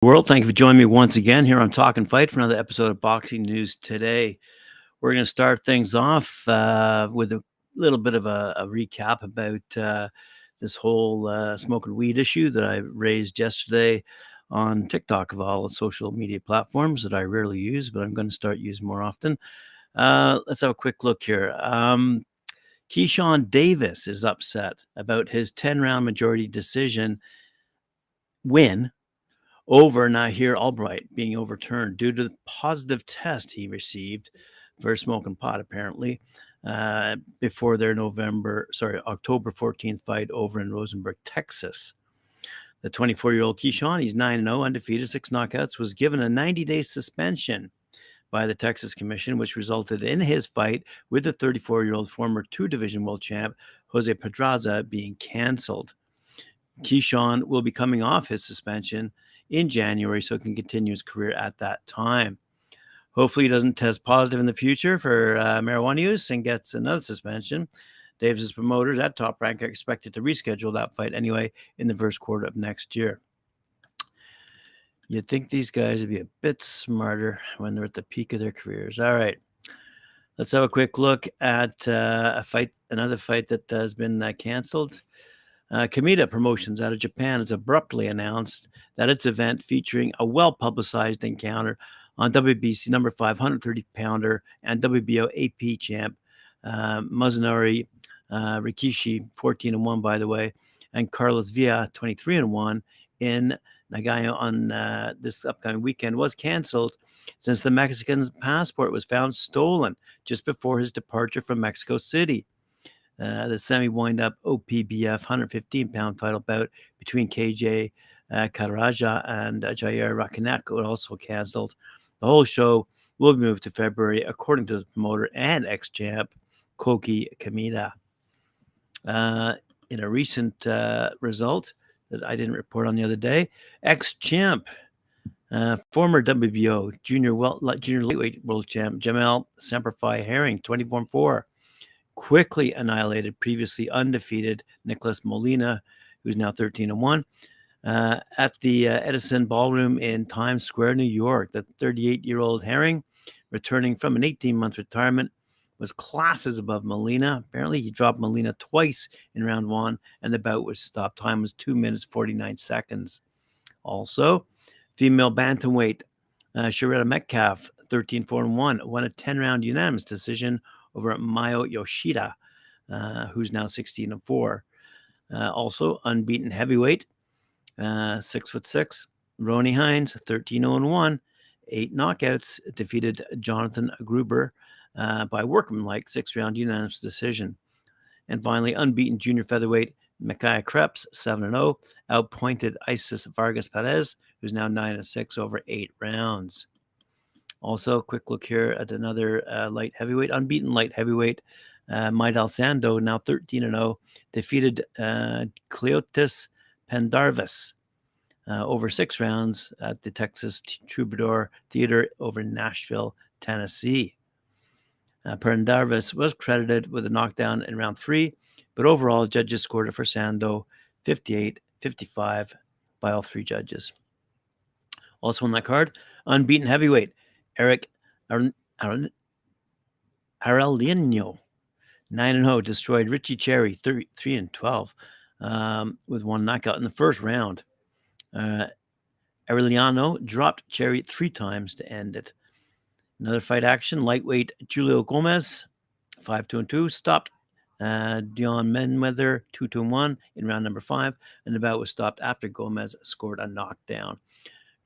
World, thank you for joining me once again here on Talk and Fight for another episode of Boxing News Today. We're going to start things off with a little bit of a recap about this whole smoking weed issue that I raised yesterday on TikTok of all social media platforms that I rarely use, but I'm going to start using more often. Let's have a quick look here. Keyshawn Davis is upset about his 10-round majority decision win over Nahir Albright being overturned due to the positive test he received for smoking pot, apparently, before their October 14th fight over in Rosenberg, Texas. The 24-year-old Keyshawn, he's 9-0, undefeated, 6 knockouts, was given a 90-day suspension by the Texas Commission, which resulted in his fight with the 34-year-old former two-division world champ, Jose Pedraza, being canceled. Keyshawn will be coming off his suspension in January so he can continue his career at that time. Hopefully he doesn't test positive in the future for marijuana use and gets another suspension. Davis's promoters at Top Rank are expected to reschedule that fight anyway in the first quarter of next year. You'd think these guys would be a bit smarter when they're at the peak of their careers. All right. Let's have a quick look at another fight that has been canceled. Kamita Promotions out of Japan has abruptly announced that its event featuring a well-publicized encounter on WBC number 530-pounder and WBO AP champ Mazunori Rikishi, 14-1 by the way, and Carlos Villa, 23-1 in Nagayo on this upcoming weekend was canceled since the Mexican's passport was found stolen just before his departure from Mexico City. The semi-wind-up OPBF 115-pound title bout between KJ Karaja and Jair Rakinek were also canceled. The whole show will be moved to February, according to the promoter and ex-champ Koki Kamita. In a recent result that I didn't report on the other day, ex-champ, former WBO junior lightweight world champ Jamel Semper Fi Herring, 24-4. Quickly annihilated previously undefeated Nicholas Molina, who's now 13-1, at the Edison Ballroom in Times Square, New York. The 38-year-old Herring, returning from an 18-month retirement, was classes above Molina. Apparently, he dropped Molina twice in round one, and the bout was stopped. Time was 2 minutes, 49 seconds. Also, female bantamweight Sharetta Metcalf, 13-4-1, won a 10-round unanimous decision over Mayo Yoshida, who's now 16-4. Also, unbeaten heavyweight, 6'6", Ronnie Hines, 13-1, 8 knockouts, defeated Jonathan Gruber by workmanlike 6-round unanimous decision. And finally, unbeaten junior featherweight Micaiah Krebs, 7-0, outpointed Isis Vargas Perez, who's now 9-6 over 8 rounds. Also, quick look here at another light heavyweight, unbeaten light heavyweight, Maidel Sando, now 13-0, defeated Cleotis Pendarvis over 6 rounds at the Texas Troubadour Theater over Nashville, Tennessee. Pendarvis was credited with a knockdown in round 3, but overall, judges scored it for Sando 58-55 by all 3 judges. Also on that card, unbeaten heavyweight, Eric Arellano, 9-0, destroyed Richie Cherry, 3-12, with 1 knockout in the first round. Arellano dropped Cherry 3 times to end it. Another fight action, lightweight Julio Gomez, 5-2, stopped Dion Menweather, 2-1 in round number 5, and the bout was stopped after Gomez scored a knockdown.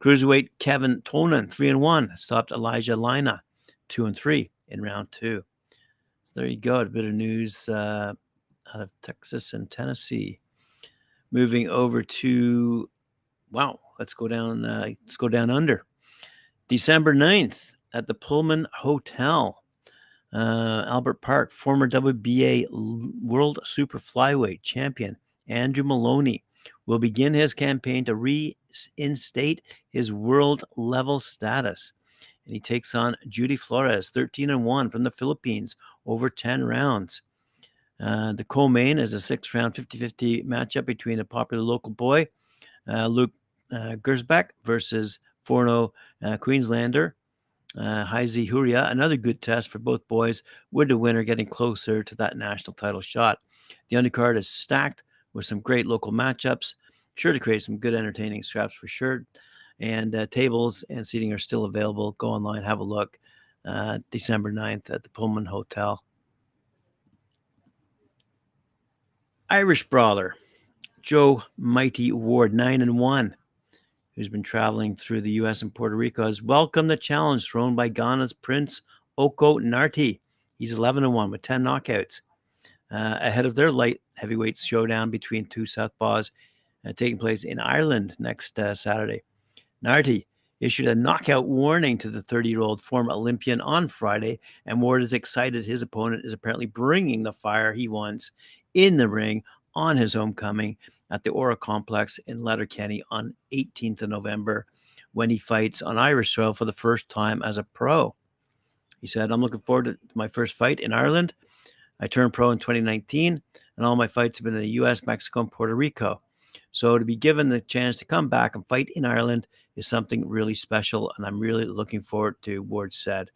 Cruiserweight Kevin Tonin, 3-1, stopped Elijah Lina, 2-3 in round 2. So there you go, a bit of news out of Texas and Tennessee. Moving over to, let's go down under. December 9th at the Pullman Hotel, Albert Park, former WBA World Super Flyweight champion Andrew Maloney will begin his campaign to reinstate his world-level status. And he takes on Judy Flores, 13-1 from the Philippines, over 10 rounds. The co-main is a 6-round 50-50 matchup between a popular local boy, Luke Gersbeck versus Forno Queenslander. Haizi Huria, another good test for both boys, with the winner getting closer to that national title shot. The undercard is stacked with some great local matchups, sure to create some good entertaining straps for sure. And tables and seating are still available. Go online, have a look. December 9th at the Pullman Hotel. Irish brawler Joe Mighty Ward, 9-1, who's been traveling through the U.S. and Puerto Rico, has welcomed the challenge thrown by Ghana's Prince Oko Nartey. He's 11-1 with 10 knockouts. Ahead of their light heavyweights showdown between two southpaws taking place in Ireland next Saturday. Nartey issued a knockout warning to the 30-year-old former Olympian on Friday, and Ward is excited his opponent is apparently bringing the fire he wants in the ring on his homecoming at the Aura Complex in Letterkenny on 18th of November, when he fights on Irish soil for the first time as a pro. He said, "I'm looking forward to my first fight in Ireland. I turned pro in 2019, and all my fights have been in the U.S., Mexico, and Puerto Rico. So to be given the chance to come back and fight in Ireland is something really special, and I'm really looking forward to," Ward said.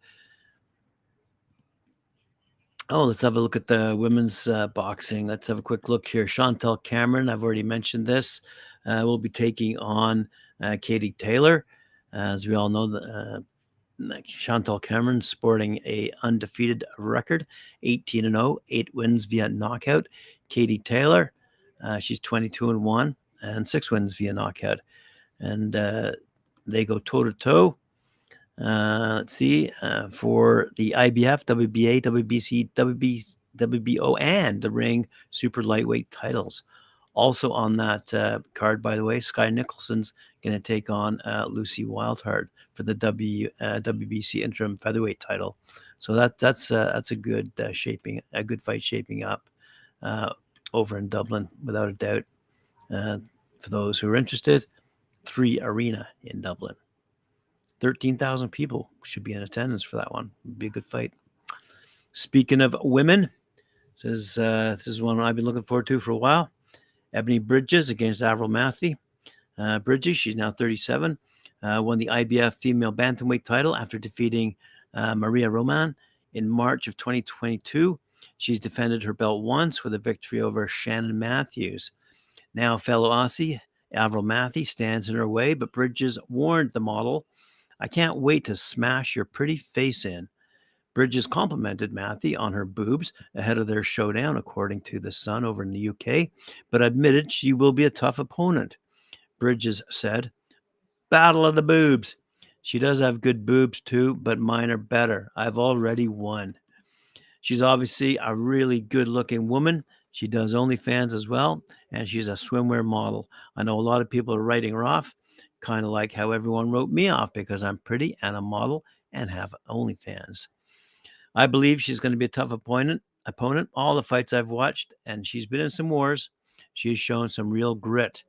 Oh, let's have a look at the women's boxing. Let's have a quick look here. Chantelle Cameron, I've already mentioned this, will be taking on Katie Taylor. As we all know, Chantelle Cameron sporting a undefeated record, 18-0, 8 wins via knockout. Katie Taylor, she's 22-1 and 6 wins via knockout. And they go toe-to-toe. Let's see, for the IBF, WBA, WBC, WBO, and the Ring Super Lightweight titles. Also on that card, by the way, Skye Nicholson's going to take on Lucy Wildheart for the WBC interim featherweight title. So that's a good good fight shaping up over in Dublin, without a doubt. For those who are interested, 3 Arena in Dublin. 13,000 people should be in attendance for that one. It'd be a good fight. Speaking of women, this is one I've been looking forward to for a while. Ebanie Bridges against Avril Mathie. Bridges, she's now 37, won the IBF female bantamweight title after defeating Maria Roman in March of 2022. She's defended her belt once with a victory over Shannon Matthews. Now, fellow Aussie Avril Mathie stands in her way, but Bridges warned the model, "I can't wait to smash your pretty face in." Bridges complimented Mathie on her boobs ahead of their showdown, according to The Sun over in the UK, but admitted she will be a tough opponent. Bridges said, "Battle of the boobs. She does have good boobs too, but mine are better. I've already won." She's obviously a really good-looking woman. She does OnlyFans as well, and she's a swimwear model. I know a lot of people are writing her off, kind of like how everyone wrote me off because I'm pretty and a model and have OnlyFans. I believe she's going to be a tough opponent. All the fights I've watched, and she's been in some wars. She's shown some real grit.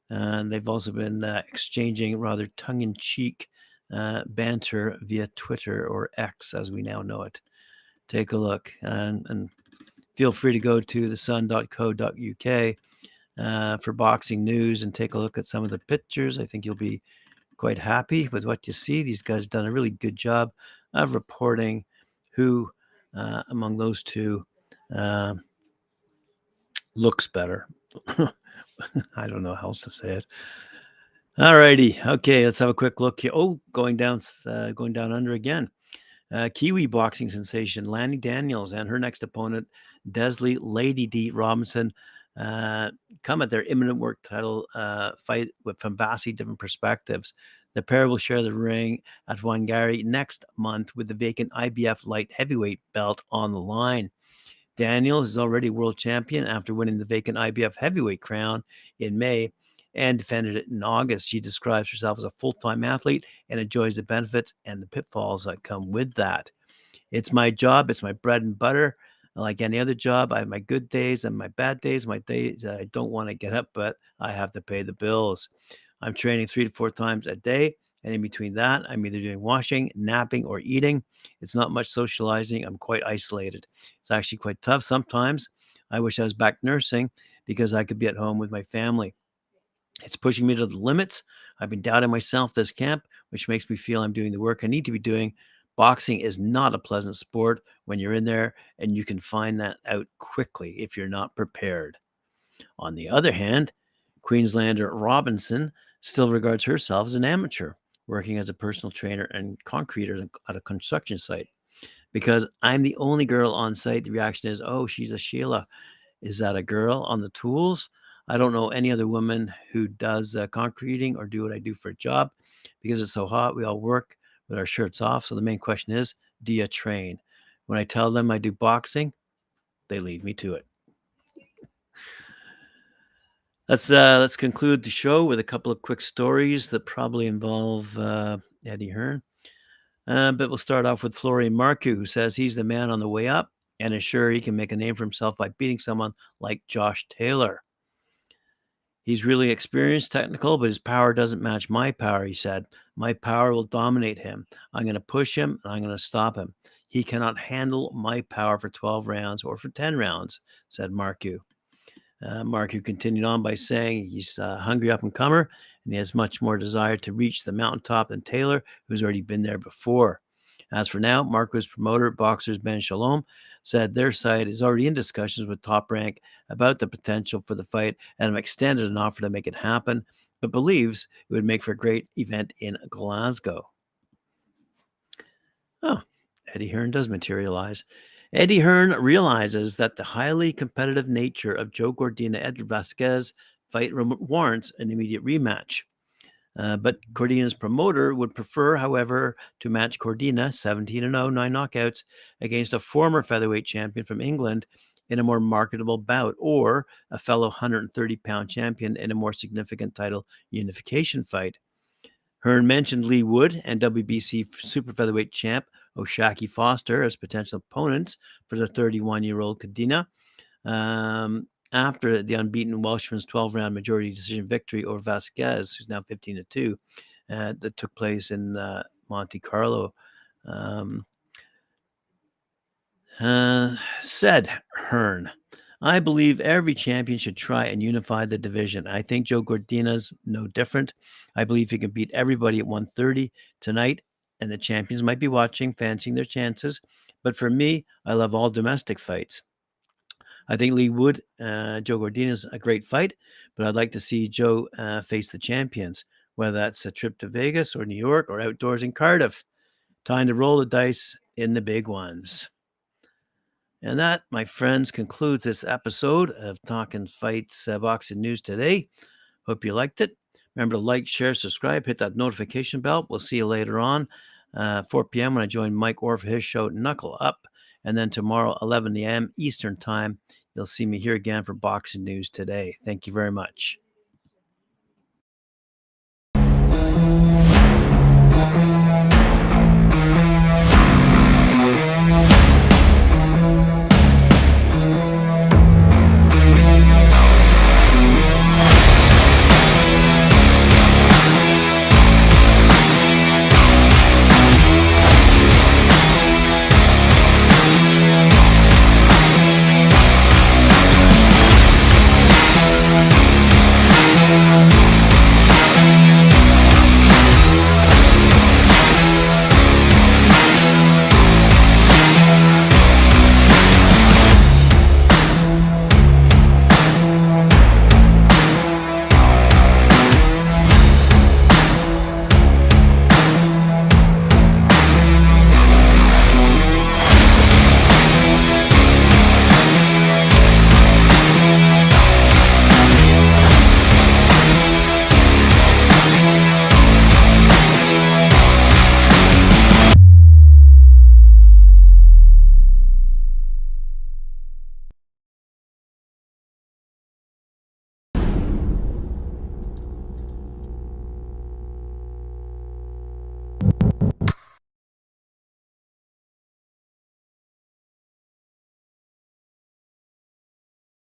And they've also been exchanging rather tongue-in-cheek banter via Twitter, or X as we now know it. Take a look, and feel free to go to thesun.co.uk for boxing news and take a look at some of the pictures. I think you'll be quite happy with what you see. These guys have done a really good job of reporting who among those two looks better. I don't know how else to say it. All righty. Okay, let's have a quick look here. Oh, going down under again. Kiwi boxing sensation Lani Daniels and her next opponent, Desley Lady D Robinson, come at their imminent work title fight from vastly different perspectives. The pair will share the ring at Wangari next month with the vacant IBF light heavyweight belt on the line. Daniels is already world champion after winning the vacant IBF heavyweight crown in May and defended it in August. She describes herself as a full-time athlete and enjoys the benefits and the pitfalls that come with that. "It's my job. It's my bread and butter. Like any other job, I have my good days and my bad days, my days that I don't want to get up, but I have to pay the bills. I'm training 3 to 4 times a day, and in between that, I'm either doing washing, napping, or eating. It's not much socializing. I'm quite isolated. It's actually quite tough sometimes. I wish I was back nursing because I could be at home with my family." It's pushing me to the limits. I've been doubting myself this camp, which makes me feel I'm doing the work I need to be doing. Boxing is not a pleasant sport when you're in there, and you can find that out quickly if you're not prepared. On the other hand, Queenslander Robinson still regards herself as an amateur, working as a personal trainer and concreter at a construction site. Because I'm the only girl on site, the reaction is, oh, she's a Sheila. Is that a girl on the tools? I don't know any other woman who does concreting or do what I do for a job. Because it's so hot, we all work with our shirts off. So the main question is, do you train? When I tell them I do boxing, they leave me to it. Let's conclude the show with a couple of quick stories that probably involve Eddie Hearn. But we'll start off with Florian Marku, who says he's the man on the way up and is sure he can make a name for himself by beating someone like Josh Taylor. He's really experienced, technical, but his power doesn't match my power, he said. My power will dominate him. I'm going to push him and I'm going to stop him. He cannot handle my power for 12 rounds or for 10 rounds, said Marku. Marku continued on by saying he's a hungry up-and-comer and he has much more desire to reach the mountaintop than Taylor, who's already been there before. As for now, Marku's promoter, Boxers Ben Shalom, said their side is already in discussions with Top Rank about the potential for the fight and have extended an offer to make it happen, but believes it would make for a great event in Glasgow. Oh, Eddie Hearn does materialize. Eddie Hearn realizes that the highly competitive nature of Joe Cordina-Edgar Vasquez fight warrants an immediate rematch. But Cordina's promoter would prefer, however, to match Cordina, 17-0, 9 knockouts, against a former featherweight champion from England in a more marketable bout, or a fellow 130-pound champion in a more significant title unification fight. Hearn mentioned Lee Wood and WBC super featherweight champ O'Shaquie Foster as potential opponents for the 31-year-old Cordina. After the unbeaten Welshman's 12-round majority decision victory over Vasquez, who's now 15-2, that took place in Monte Carlo. Said Hearn, I believe every champion should try and unify the division. I think Joe Cordina's no different. I believe he can beat everybody at 130 tonight, and the champions might be watching, fancying their chances. But for me, I love all domestic fights. I think Lee Wood, Joe Cordina's a great fight, but I'd like to see Joe face the champions, whether that's a trip to Vegas or New York or outdoors in Cardiff. Time to roll the dice in the big ones. And that, my friends, concludes this episode of Talkin' Fights Boxing News today. Hope you liked it. Remember to like, share, subscribe, hit that notification bell. We'll see you later on, 4 p.m. when I join Mike Orr for his show, Knuckle Up. And then tomorrow, 11 a.m. Eastern Time, you'll see me here again for Boxing News Today. Thank you very much.